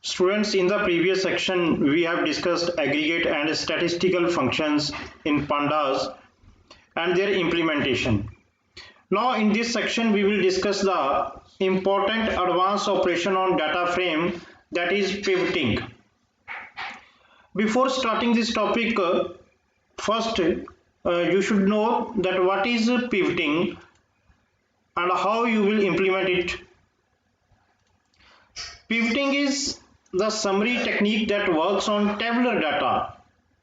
Students, in the previous section, we have discussed aggregate and statistical functions in pandas and their implementation. Now, in this section, we will discuss the important advanced operation on data frame, that is pivoting. Before starting this topic, first you should know that what is pivoting and how you will implement it. Pivoting is the summary technique that works on tabular data.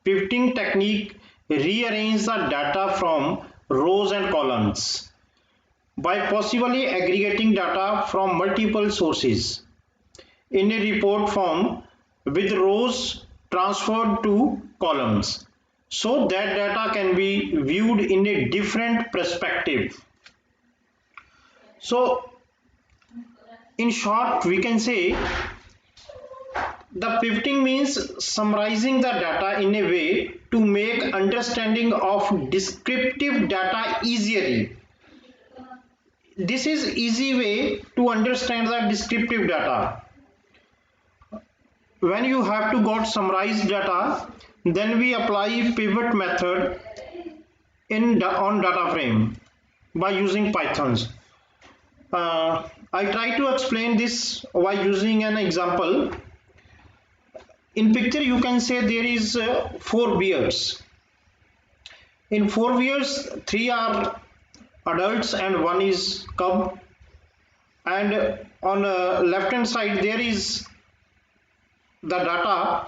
Pivoting technique rearranges the data from rows and columns by possibly aggregating data from multiple sources in a report form with rows transferred to columns so that data can be viewed in a different perspective. So in short, we can say the pivoting means summarizing the data in a way to make understanding of descriptive data easier. This is easy way to understand the descriptive data. When you have to got summarized data, then we apply pivot method on data frame by using Pythons. I try to explain this by using an example. In picture you can say there is 4 bears. In 4 bears, 3 are adults and 1 is cub, and on left hand side there is the data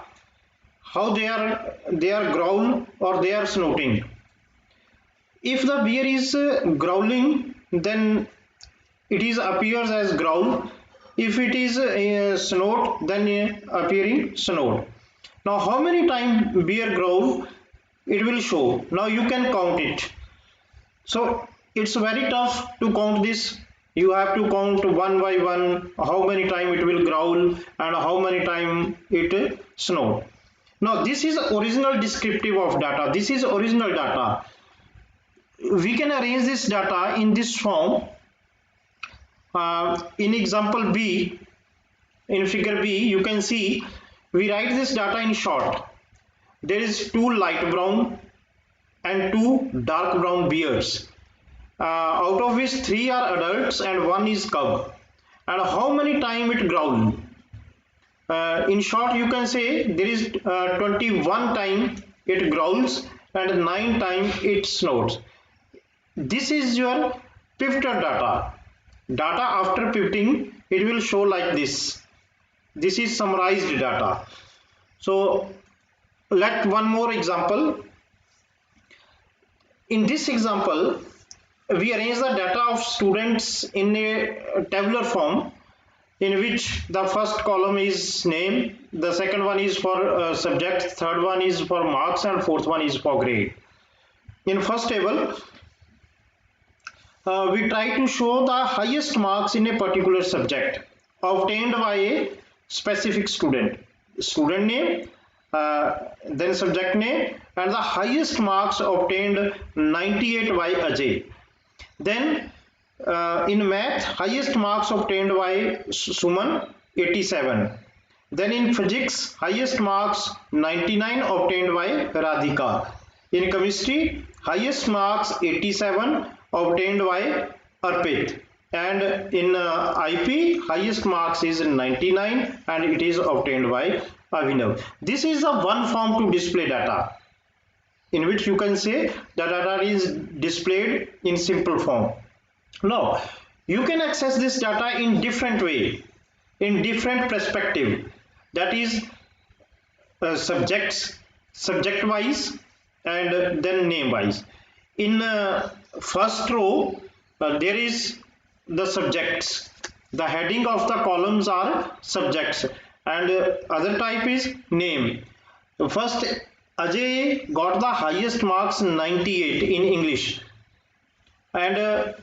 how they are growl or they are snorting. If the bear is growling, then it is appears as growl. If it is snort, then appearing snort. Now how many times bear growl it will show. Now you can count it. So it's very tough to count this. You have to count one by one how many times it will growl and how many times it snort. Now this is original descriptive of data. This is original data. We can arrange this data in this form. In example B, in figure B, you can see we write this data in short. There is 2 light brown and 2 dark brown bears, out of which 3 are adults and 1 is cub. And how many times it growl? In short, you can say there is 21 times it growls and 9 times it snorts. This is your pivoted data. Data after pivoting, it will show like this. This is summarized data. So let one more example. In this example, we arrange the data of students in a tabular form, in which the first column is name, the second one is for subject, third one is for marks, and fourth one is for grade. In first table, we try to show the highest marks in a particular subject obtained by a specific student. Student name, then subject name, and the highest marks obtained 98 by Ajay. Then in math, highest marks obtained by Suman, 87. Then in physics, highest marks 99 obtained by Radhika. In chemistry, highest marks 87 obtained by Arpit. And in IP, highest marks is 99 and it is obtained by Avinav. This is the one form to display data, in which you can say the data is displayed in simple form. Now you can access this data in different way, in different perspective, that is subject wise and then name wise. In first row there is the subjects. The heading of the columns are subjects, and other type is name. First, Ajay got the highest marks 98 in English, and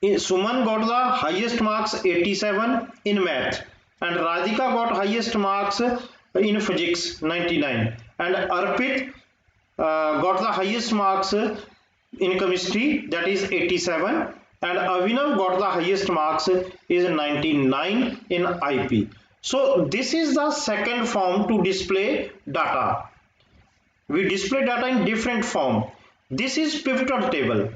Suman got the highest marks 87 in math, and Radhika got highest marks in physics 99, and Arpit got the highest marks in chemistry, that is 87, and Avinav got the highest marks is 99 in IP. So this is the second form to display data. We display data in different form. This is pivotal table.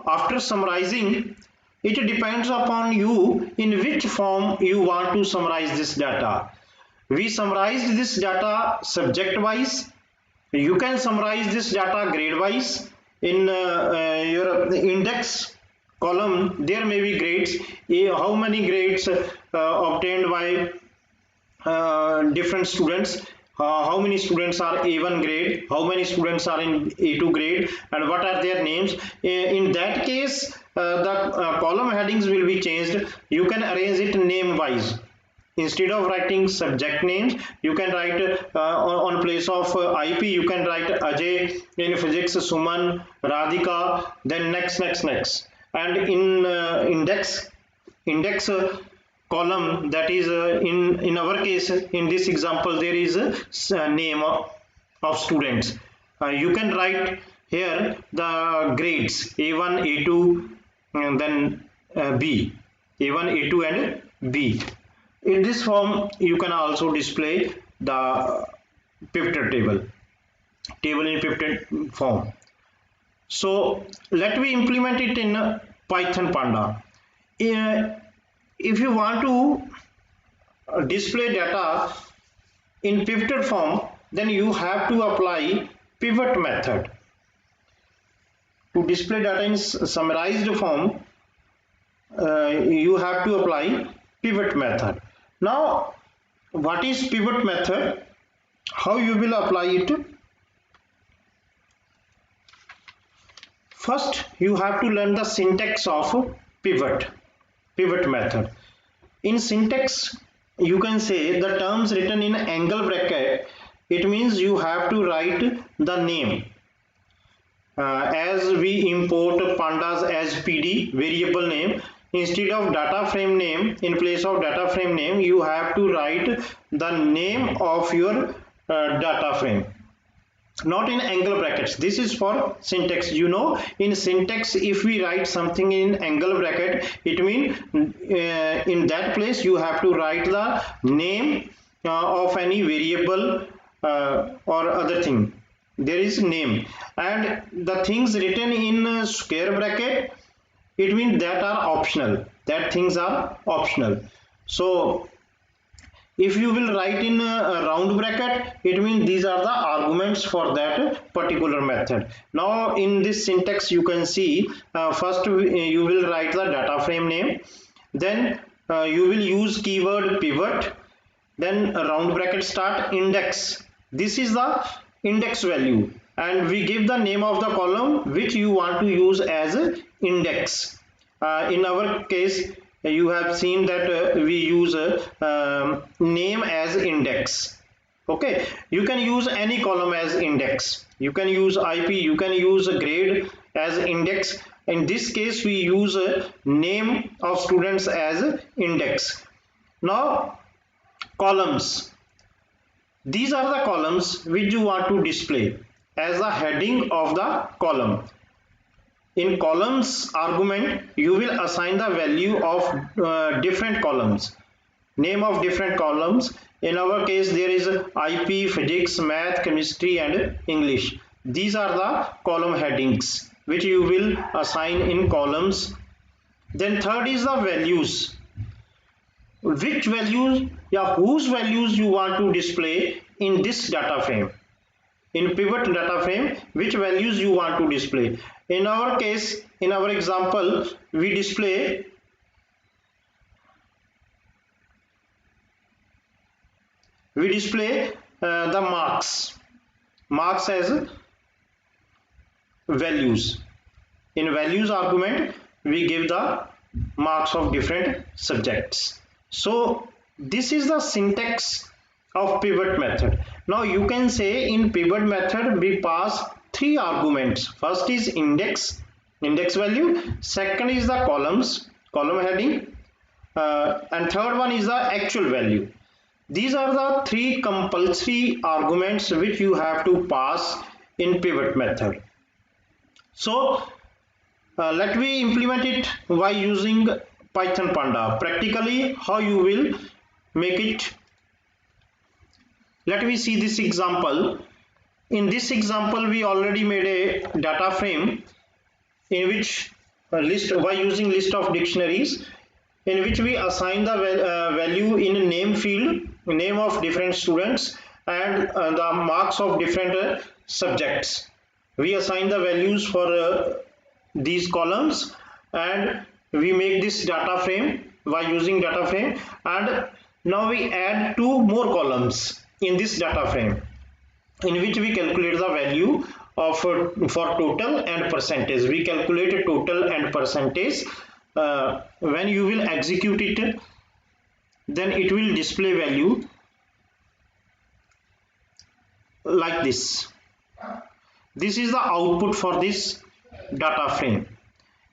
After summarizing, it depends upon you in which form you want to summarize this data. We summarized this data subject wise. You can summarize this data grade wise. In your index column, there may be grades. How many grades obtained by different students, how many students are A1 grade, how many students are in A2 grade, and what are their names. In that case, the column headings will be changed. You can arrange it name wise. Instead of writing subject names, you can write on place of IP, you can write Ajay in physics, Suman, Radhika, then next. And in index column, that is in our case, in this example, there is a name of students. You can write here the grades A1, A2, and then B, A1, A2, and B. In this form, you can also display the pivoted table in pivoted form. So let me implement it in Python Panda. If you want to display data in pivoted form, then you have to apply pivot method. To display data in summarized form, you have to apply pivot method. Now, what is pivot method? How you will apply it? First, you have to learn the syntax of pivot method. In syntax, you can say the terms written in angle bracket. It means you have to write the name. As we import pandas as PD variable name, instead of data frame name, in place of data frame name, you have to write the name of your data frame, not in angle brackets. This is for syntax. You know, in syntax, if we write something in angle bracket, it means in that place you have to write the name of any variable or other thing. There is name, and the things written in square bracket, it means that are optional, that things are optional. So if you will write in a round bracket, it means these are the arguments for that particular method. Now in this syntax, you can see first you will write the data frame name, then you will use keyword pivot, then a round bracket start index. This is the index value, and we give the name of the column which you want to use as index. In our case, you have seen that we use name as index. Okay, you can use any column as index. You can use IP, you can use grade as index. In this case, we use name of students as index. Now columns, these are the columns which you want to display as the heading of the column. In columns argument, you will assign the value of different columns, name of different columns. In our case, there is IP, physics, math, chemistry, and English. These are the column headings which you will assign in columns. Then third is the values. Which values, whose values you want to display in this data frame, in pivot data frame, which values you want to display. In our case, in our example, we display the marks as values. In values argument, we give the marks of different subjects. So this is the syntax of pivot method. Now you can say in pivot method we pass three arguments. First is index value, second is the column heading, and third one is the actual value. These are the three compulsory arguments which you have to pass in pivot method. So let me implement it by using Python Panda. Practically, how you will make it. Let me see this example. In this example, we already made a data frame in which a list by using list of dictionaries, in which we assign the value in a name field, name of different students, and the marks of different subjects. We assign the values for these columns, and we make this data frame by using data frame. And now we add two more columns in this data frame, in which we calculate the value of for total and percentage. We calculate total and percentage. When you will execute it, then it will display value like this. This is the output for this data frame,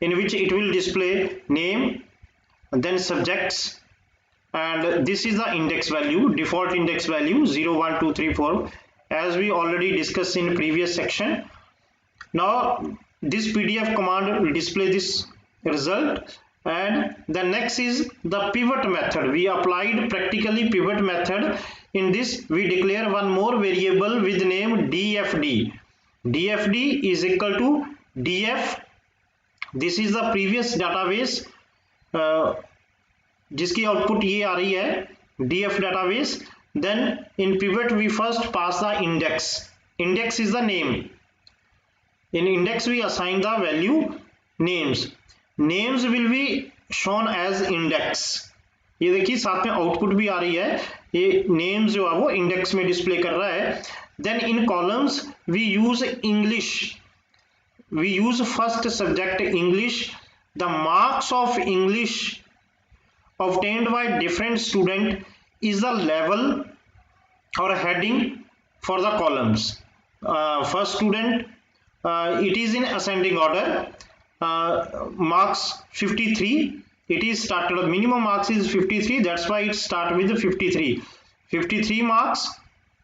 in which it will display name, then subjects, and this is the index value, default index value 0, 1, 2, 3, 4, as we already discussed in previous section. Now this PDF command will display this result. And the next is the pivot method. We applied practically pivot method. In this we declare one more variable with name DFD. DFD is equal to DF. This is the previous database जिसकी output ये आ रही है, DF database. Then in pivot we first pass the index. Index is the name. In index we assign the value names. Names will be shown as index. ये देखिए साथ में output भी आ रही है, ये names जो है वो इंडेक्स में डिस्प्ले कर रहा है. Then in columns we use English. We use first subject English. The marks of English obtained by different student is the level or heading for the columns. First student, it is in ascending order. Marks 53, it is started, minimum marks is 53, that's why it start with 53 marks,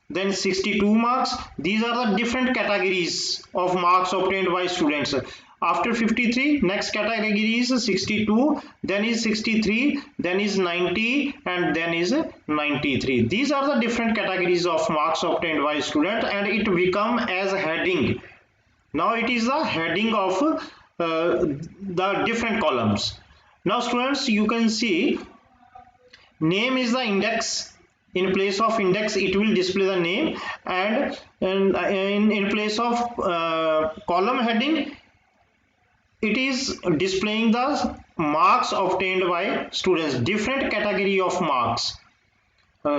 then 62 marks. These are the different categories of marks obtained by students. After 53, next category is 62, then is 63, then is 90, and then is 93. These are the different categories of marks obtained by student, and it become as heading. Now it is the heading of the different columns. Now students, you can see name is the index. In place of index it will display the name, and in place of column heading it is displaying the marks obtained by students, different category of marks.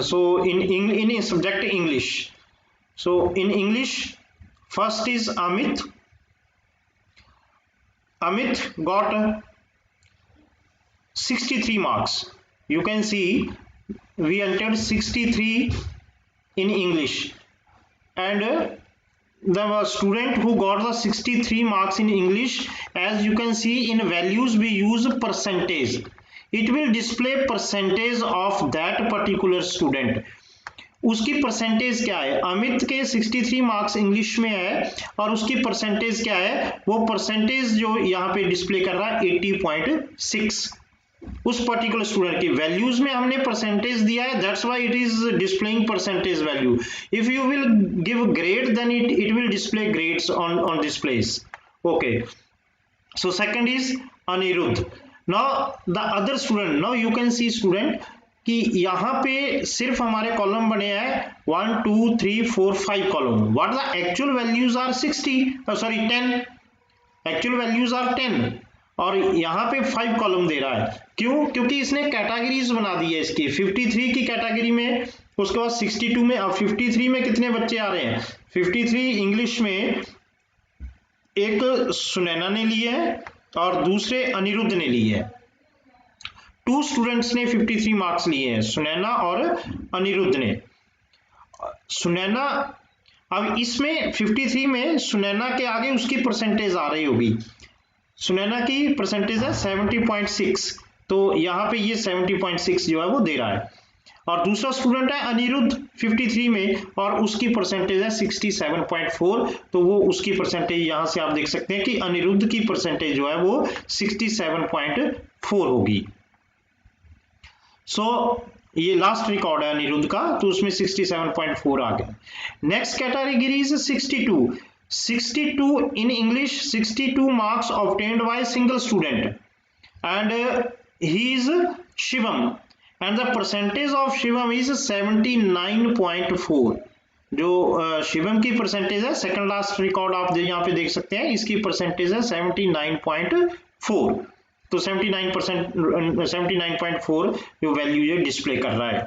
So in subject English, so in English first is Amit got 63 marks. You can see we entered 63 in English, and the student who got the 63 marks in English, as you can see in values we use percentage. It will display percentage of that particular student. उसकी percentage क्या है, अमित के 63 marks English में है और उसकी percentage क्या है, वो परसेंटेज जो यहाँ पे डिस्प्ले कर रहा है 80.6. उस पर्टिकुलर स्टूडेंट की वैल्यूज में हमने परसेंटेज दिया है, that's why it is displaying percentage value. If you will give grade then it will display grades on this place. Okay, so second is Anirudh. Now the other student, now you can see student कि यहाँ पे सिर्फ हमारे column बने हैं 1 2 3 4 5 column. What the actual values are 10. Actual values are 10 और यहाँ पे 5 कॉलम दे रहा है. क्यों? क्योंकि इसने कैटेगरीज बना दी है इसकी. 53 की कैटेगरी में, उसके बाद 62 में. अब 53 में कितने बच्चे आ रहे हैं, 53 इंग्लिश में एक सुनैना ने लिए है और दूसरे अनिरुद्ध ने लिए है. 2 स्टूडेंट्स ने 53 मार्क्स लिए हैं, सुनैना और अनिरुद्ध ने. सुनैना, अब इसमें 53 में सुनैना के आगे उसकी परसेंटेज आ रही होगी. सुनैना की परसेंटेज है 70.6, तो यहाँ पे ये 70.6 जो है वो दे रहा है. और दूसरा स्टूडेंट है अनिरुद्ध 53 में और उसकी परसेंटेज है 67.4, तो वो उसकी परसेंटेज यहाँ से आप देख सकते हैं कि अनिरुद्ध की परसेंटेज जो है वो 67.4 होगी. So ये लास्ट रिकॉर्ड है अनिरुद्ध का, तो उसमें 67.4 आ गया। Next category is 62 in English, 62 marks obtained by single student and he is Shivam and the percentage of Shivam is 79.4। जो शिवम की परसेंटेज है, सेकंड लास्ट रिकॉर्ड आप यहाँ पे देख सकते हैं, इसकी परसेंटेज है 79.4। तो 79.4 जो वैल्यू ये डिस्प्ले कर रहा है।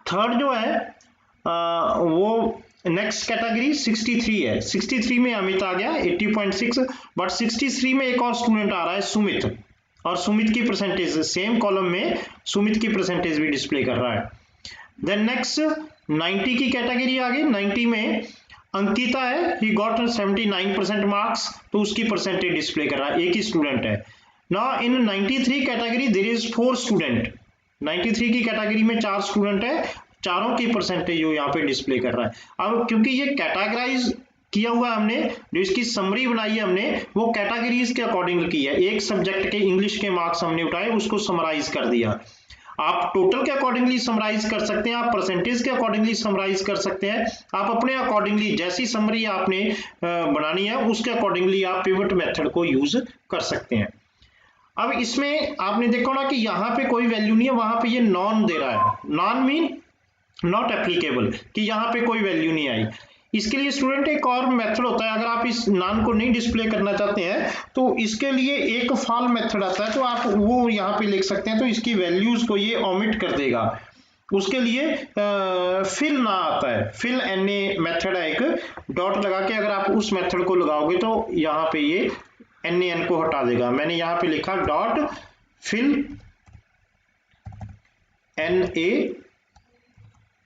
थर्ड जो है वो नेक्स्ट कैटेगरी 63 है। 63 में अमित आ गया 80.6, बट 63 में एक और स्टूडेंट आ रहा है सुमित, और सुमित की परसेंटेज सेम कॉलम में सुमित की परसेंटेज भी डिस्प्ले कर रहा है। देन नेक्स्ट 90 की कैटेगरी आ गई। 90 में अंकिता है, ही गॉट 79% मार्क्स, तो उसकी परसेंटेज डिस्प्ले कर रहा है, एक ही स्टूडेंट है। Now in 93 category there is 4 student. 93 की कैटेगरी में 4 स्टूडेंट है, चारों की परसेंटेज जो यहाँ पे डिस्प्ले कर रहा है। अब क्योंकि ये कैटेगराइज किया हुआ है हमने, जो इसकी समरी बनाई है हमने, वो कैटेगरीज के अकॉर्डिंग की है। एक सब्जेक्ट के इंग्लिश के मार्क्स हमने उठाए, उसको समराइज कर दिया। आप टोटल के अकॉर्डिंगली समराइज कर सकते हैं, आप परसेंटेज के अकॉर्डिंगली समराइज कर सकते हैं, आप अपने अकॉर्डिंगली जैसी समरी आपने बनानी है उसके अकॉर्डिंगली आप पिवट मेथड को यूज कर सकते हैं। अब इसमें आपने देखा ना कि यहाँ पे कोई वैल्यू नहीं है, वहां पे ये नॉन दे रहा है, नॉन मीन नॉट एप्लीकेबल, कि यहाँ पे कोई वैल्यू नहीं आई। इसके लिए स्टूडेंट एक और मेथड होता है, अगर आप इस नॉन को नहीं डिस्प्ले करना चाहते हैं तो इसके लिए एक फॉल मेथड आता है, तो आप वो यहाँ पे लिख सकते हैं, तो इसकी वैल्यूज को ये ओमिट कर देगा। उसके लिए फिल ना आता है, फिल NA मेथड है एक, डॉट लगा के अगर आप उस मेथड को लगाओगे तो यहाँ पे ये NaN को हटा देगा। मैंने यहाँ पे लिखा डॉट फिल NA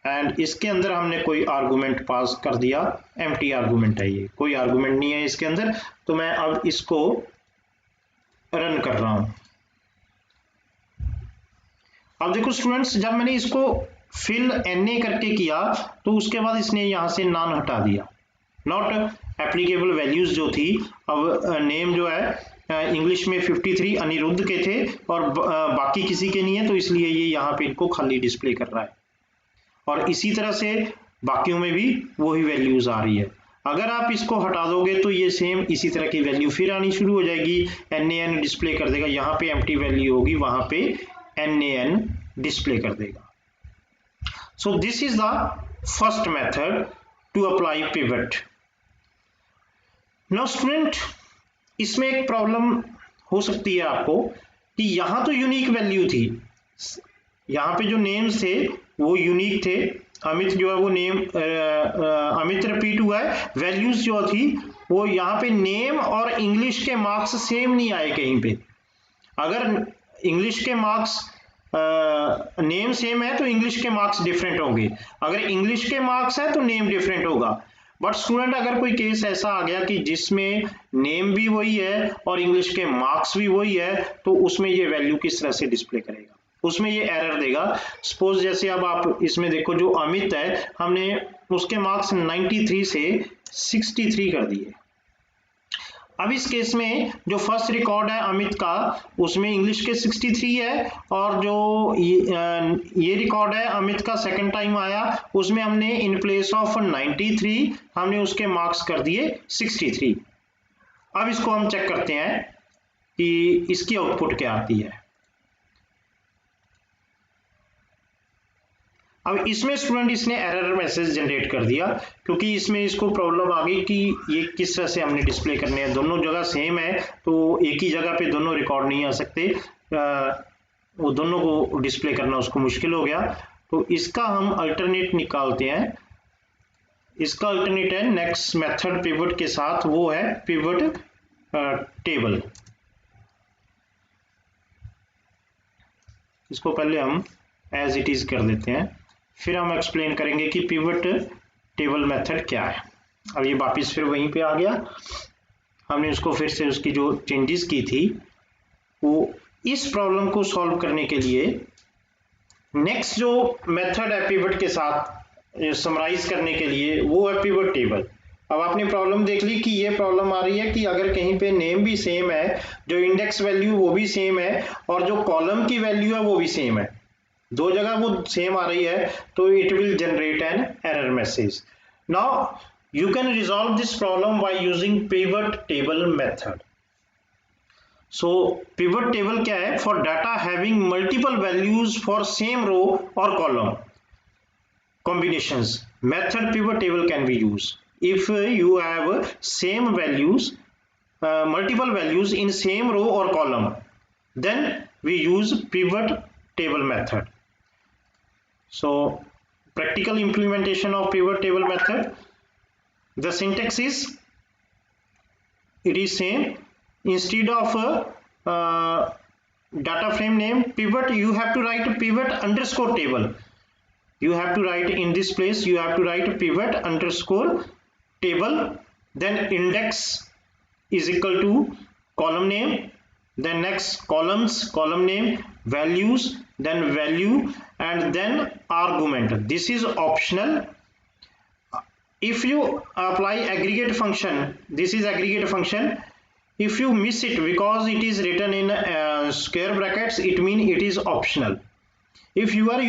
एंड इसके अंदर हमने कोई आर्गुमेंट पास कर दिया, एम्प्टी आर्गुमेंट है ये, कोई आर्गुमेंट नहीं है इसके अंदर। तो मैं अब इसको रन कर रहा हूं। अब देखो स्टूडेंट्स, जब मैंने इसको फिल NA करके किया तो उसके बाद इसने यहां से नॉन हटा दिया, नॉट एप्लीकेबल वैल्यूज जो थी। अब नेम जो है इंग्लिश में 53 अनिरुद्ध के थे और बाकी किसी के नहीं है, तो इसलिए ये यहाँ पे इनको खाली डिस्प्ले कर रहा है। और इसी तरह से बाकियों में भी वही वैल्यूज आ रही है। अगर आप इसको हटा दोगे तो ये सेम इसी तरह की वैल्यू फिर आनी शुरू हो जाएगी, NaN डिस्प्ले कर देगा, यहाँ पे एम्प्टी वैल्यू होगी, वहां पे NaN डिस्प्ले कर देगा। So this is the first method to apply pivot. Now student, इसमें एक प्रॉब्लम हो सकती है आपको कि यहाँ तो यूनिक वैल्यू थी, यहाँ पे जो नेम्स थे वो यूनिक थे, अमित जो है वो नेम अमित रिपीट हुआ है, वैल्यूज जो थी वो यहाँ पे नेम और इंग्लिश के मार्क्स सेम नहीं आए कहीं पे। अगर इंग्लिश के मार्क्स नेम सेम है तो इंग्लिश के मार्क्स डिफरेंट होंगे, अगर इंग्लिश के मार्क्स है तो नेम डिफरेंट होगा। बट स्टूडेंट, अगर कोई केस ऐसा आ गया कि जिसमें नेम भी वही है और इंग्लिश के मार्क्स भी वही है, तो उसमें ये वैल्यू किस तरह से डिस्प्ले करेगा, उसमें ये एरर देगा। सपोज जैसे अब आप इसमें देखो, जो अमित है हमने उसके मार्क्स 93 से 63 कर दिए। अब इस केस में जो फर्स्ट रिकॉर्ड है अमित का, उसमें इंग्लिश के 63 है, और जो ये रिकॉर्ड है अमित का सेकंड टाइम आया, उसमें हमने इन प्लेस ऑफ 93 हमने उसके मार्क्स कर दिए 63। अब इसको हम चेक करते हैं कि इसकी आउटपुट क्या आती है। अब इसमें स्टूडेंट इसने एरर मैसेज जनरेट कर दिया, क्योंकि इसमें इसको प्रॉब्लम आ गई कि ये किस तरह से हमने डिस्प्ले करने हैं, दोनों जगह सेम है तो एक ही जगह पे दोनों रिकॉर्ड नहीं आ सकते, वो दोनों को डिस्प्ले करना उसको मुश्किल हो गया। तो इसका हम अल्टरनेट निकालते हैं। इसका अल्टरनेट है नेक्स्ट मेथड पिवट के साथ, वो है पिवट टेबल। इसको पहले हम एज इट इज कर देते हैं, फिर हम एक्सप्लेन करेंगे कि पिवट टेबल मेथड क्या है। अब ये वापस फिर वहीं पे आ गया, हमने उसको फिर से उसकी जो चेंजेस की थी वो इस प्रॉब्लम को सॉल्व करने के लिए नेक्स्ट जो मेथड है पिवट के साथ समराइज करने के लिए, वो है पिवट टेबल। अब आपने प्रॉब्लम देख ली कि ये प्रॉब्लम आ रही है कि अगर कहीं पे नेम भी सेम है, जो इंडेक्स वैल्यू वो भी सेम है, और जो कॉलम की वैल्यू है वो भी सेम है, दो जगह वो सेम आ रही है तो it will generate an error message. Now you can resolve this problem by using pivot table method. So pivot table क्या है? For data having multiple values for same row or column combinations, method pivot table can be used. If you have same values, multiple values in same row or column, then we use pivot table method. So practical implementation of pivot table method. The syntax is, it is same. Instead of data frame name pivot, you have to write pivot underscore table. You have to write in this place, you have to write pivot underscore table, then index is equal to column name, then next columns, column name, values, then value, and then argument. This is optional. If you apply aggregate function, this is aggregate function. If you miss it because it is written in square brackets, it means it is optional. If you are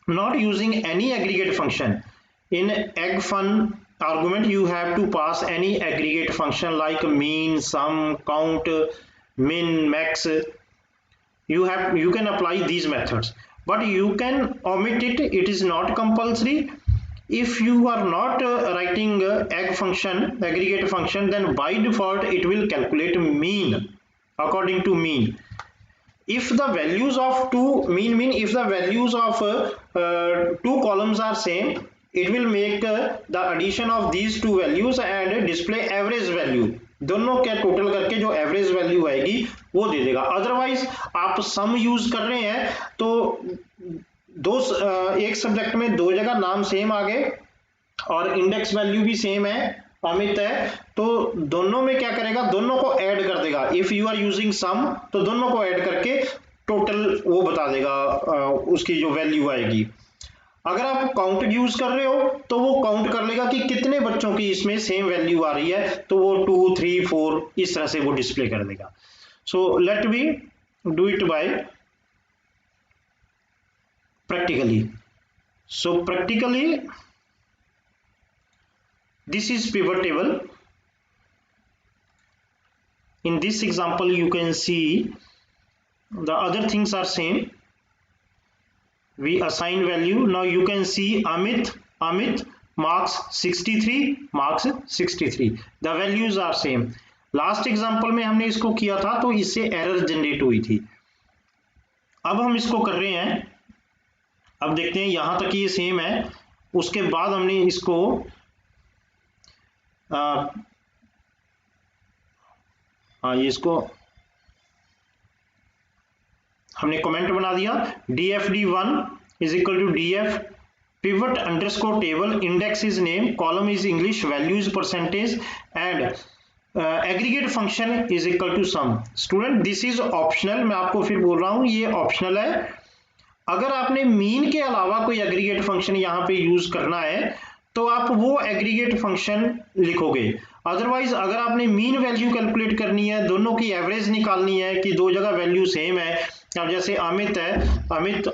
not using any aggregate function, in aggfun argument you have to pass any aggregate function like mean, sum, count, min, max. You can apply these methods, but you can omit it. It is not compulsory. If you are not writing aggregate function, then by default it will calculate mean according to mean. If the values of if the values of two columns are same, it will make the addition of these two values and display average value. दोनों क्या total करके जो average value आएगी वो दे देगा. Otherwise आप सम use कर रहे हैं तो एक सब्जेक्ट में दो जगह नाम सेम आ गए और इंडेक्स वैल्यू भी सेम है, अमित है, तो दोनों में क्या करेगा, दोनों को ऐड कर देगा. If you are using sum तो दोनों को ऐड करके टोटल वो बता देगा उसकी जो वैल्यू आएगी. अगर आप काउंट यूज कर रहे हो तो वो काउंट कर लेगा कि कितने बच्चों की इसमें सेम वैल्यू आ रही है, तो वो 2, 3, 4 इस तरह से वो डिस्प्ले कर देगा. So let we do it by practically. So practically this is pivot table. In this example you can see the other things are same. We assign value. Now you can see Amit marks 63, marks 63. The values are same. Last example में हमने इसको किया था तो इससे error generate हुई थी. अब हम इसको कर रहे हैं, अब देखते हैं यहां तक ये सेम है. उसके बाद हमने इसको इसको हमने कमेंट बना दिया. dfd1 is equal to df pivot underscore table, index is name, column is English, value is percentage, and aggregate function is equal to sum. Student this is optional. मैं आपको फिर बोल रहा हूं ये ऑप्शनल है. अगर आपने मीन के अलावा कोई एग्रीगेट फंक्शन यहाँ पे यूज करना है तो आप वो एग्रीगेट फंक्शन लिखोगे. अदरवाइज अगर आपने मीन वैल्यू कैलकुलेट करनी है, दोनों की एवरेज निकालनी है कि दो जगह वैल्यू सेम है, अब जैसे अमित है, अमित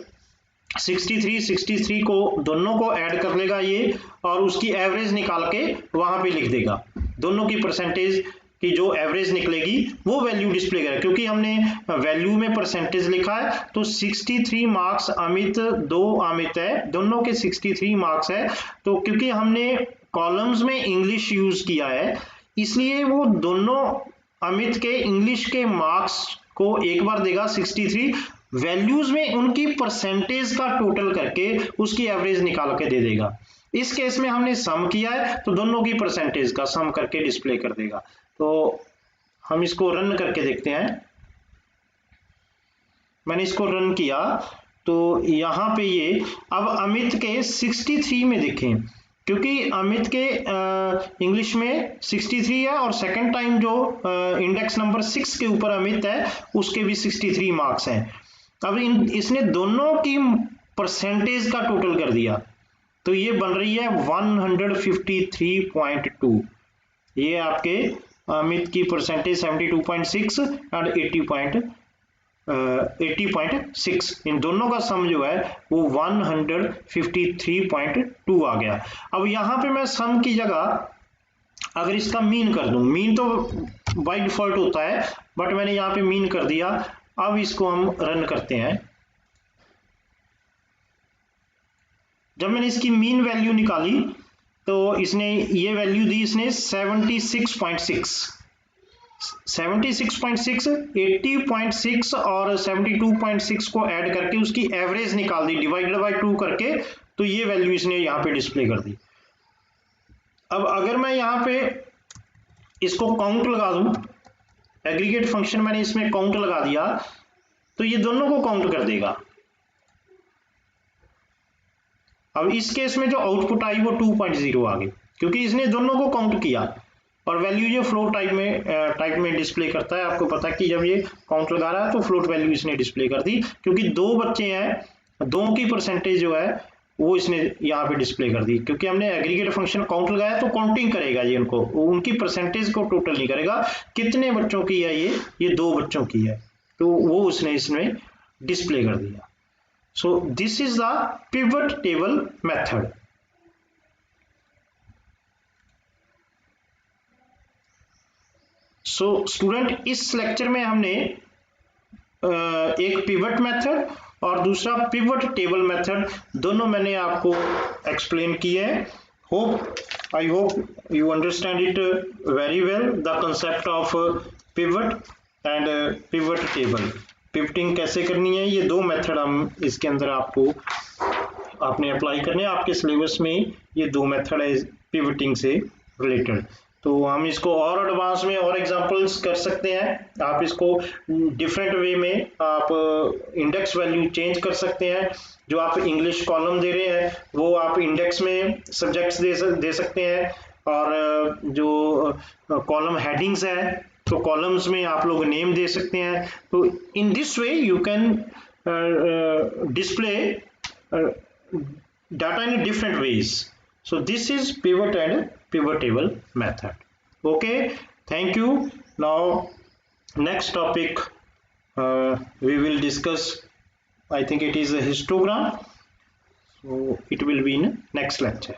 63 को दोनों को ऐड कर लेगा ये और उसकी एवरेज निकाल के वहां पे लिख देगा. दोनों की परसेंटेज कि जो एवरेज निकलेगी वो वैल्यू डिस्प्ले करेगा. क्योंकि हमने वैल्यू में परसेंटेज लिखा है तो 63 मार्क्स अमित, 2 अमित है, दोनों के 63 मार्क्स है. तो क्योंकि हमने कॉलम्स में इंग्लिश यूज किया है इसलिए वो दोनों अमित के इंग्लिश के मार्क्स को एक बार देगा 63, वैल्यूज में उनकी परसेंटेज का टोटल करके उसकी एवरेज निकाल के दे देगा. इस केस में हमने सम किया है तो दोनों की परसेंटेज का सम करके डिस्प्ले कर देगा. तो हम इसको रन करके देखते हैं. मैंने इसको रन किया तो यहाँ पे ये अब अमित के 63 में देखें, क्योंकि अमित के इंग्लिश में 63 है और सेकंड टाइम जो इंडेक्स नंबर 6 के ऊपर अमित है उसके भी 63 मार्क्स हैं. अब इसने दोनों की परसेंटेज का टोटल कर दिया तो ये बन रही है 153.2. ये आपके अमित की परसेंटेज 72.6 एंड 80.2. 80.6, इन दोनों का सम जो है वो 153.2 आ गया। अब यहाँ पे मैं सम की जगह अगर इसका मीन कर दूं, मीन तो बाय डिफॉल्ट होता है बट मैंने यहाँ पे मीन कर दिया। अब इसको हम रन करते हैं। जब मैंने इसकी मीन वैल्यू निकाली तो इसने ये वैल्यू दी, इसने 76.6, 80.6 और 72.6 को ऐड करके उसकी एवरेज निकाल दी, डिवाइडेड बाय 2 करके, तो ये वैल्यू इसने यहाँ पे डिस्प्ले कर दी। अब अगर मैं यहाँ पे इसको काउंट लगा दूं, एग्रीगेट फंक्शन मैंने इसमें काउंट लगा दिया, तो ये दोनों को काउंट कर देगा। अब इस केस में जो आउटपुट आई वो 2.0 आ गई, क्योंकि इसने दोनों को काउंट किया और वैल्यू ये फ्लोट टाइप में डिस्प्ले करता है। आपको पता है कि जब ये काउंट लगा रहा है तो फ्लोट वैल्यू इसने डिस्प्ले कर दी, क्योंकि दो बच्चे हैं, दो की परसेंटेज जो है वो इसने यहाँ पे डिस्प्ले कर दी। क्योंकि हमने एग्रीगेट फंक्शन काउंट लगाया तो काउंटिंग करेगा ये उनको, उनकी परसेंटेज को टोटल नहीं करेगा। कितने बच्चों की है ये 2 बच्चों की है, तो वो उसने इसमें डिस्प्ले कर दिया। So this is the pivot table method. So student, इस लेक्चर में हमने एक पिवट मेथड और दूसरा पिवट टेबल मेथड दोनों मैंने आपको एक्सप्लेन किए हैं। I hope you understand it very well, the concept of pivot and pivot table. Pivoting कैसे करनी है, ये 2 मेथड हम इसके अंदर आपने अप्लाई करने हैं। आपके सिलेबस में ये 2 मेथड है पिवटिंग से रिलेटेड। तो हम इसको और एडवांस में और एग्जांपल्स कर सकते हैं। आप इसको डिफरेंट वे में आप इंडेक्स वैल्यू चेंज कर सकते हैं। जो आप इंग्लिश कॉलम दे रहे हैं वो आप इंडेक्स में सब्जेक्ट्स दे सकते हैं, और जो कॉलम हेडिंग्स है तो कॉलम्स में आप लोग नेम दे सकते हैं। तो in this way you can display data in different ways. So this is pivot and pivot table method. Okay, thank you. Now next topic we will discuss, I think it is a histogram, so it will be in next lecture.